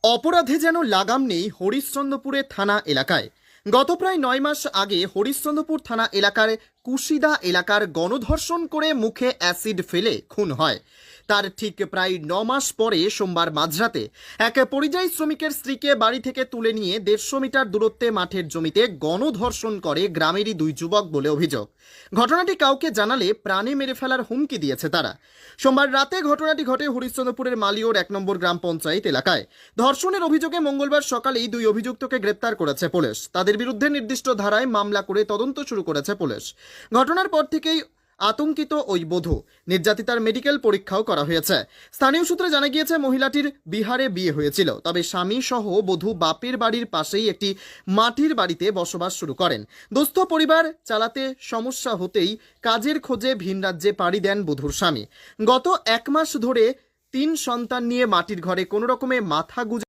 অপরাধে যেন লাগাম নেই হরিশ্চন্দ্রপুরের থানা এলাকায়। গত প্রায় 9 মাস আগে হরিশ্চন্দ্রপুর থানা এলাকার কুশিদা এলাকার গণধর্ষণ করে মুখে অ্যাসিড ফেলে খুন হয়। তার ঠিক প্রায় 9 মাস পরে সোমবার মাঝরাতে এক পরিযায়ী শ্রমিকের স্ত্রীকে বাড়ি থেকে তুলে নিয়ে 150 মিটার দূরত্বে মাঠের জমিতে গণধর্ষণ করে গ্রামেরই দুই যুবক বলে অভিযোগ। ঘটনাটি কাউকে জানালে প্রাণে মেরে ফেলার হুমকি দিয়েছে তারা। সোমবার রাতে ঘটনাটি ঘটে হরিশ্চন্দ্রপুরের মালিওর 1 নম্বর গ্রাম পঞ্চায়েত এলাকায়। ধর্ষণের অভিযোগে মঙ্গলবার সকালেই দুই অভিযুক্তকে গ্রেপ্তার করেছে পুলিশ। তাদের বিরুদ্ধে নির্দিষ্ট ধারায় মামলা করে তদন্ত শুরু করেছে পুলিশ। ঘটনার পর থেকেই আতঙ্কিত ওই বধূ। নির্যাতিতার মেডিকেল পরীক্ষাও করা হয়েছে। স্থানীয় সূত্রে জানা গিয়েছে মহিলাটির বিহারে বিয়ে হয়েছিল, তবে স্বামী সহ বধূ বাপের বাড়ির পাশেই একটি মাটির বাড়িতে বসবাস শুরু করেন। দুস্থ পরিবার চালাতে সমস্যা হতেই কাজের খোঁজে ভিন রাজ্যে পাড়ি দেন বধূর স্বামী। গত 1 মাস ধরে 3 সন্তান নিয়ে মাটির ঘরে কোনো রকমে মাথা গুঁজে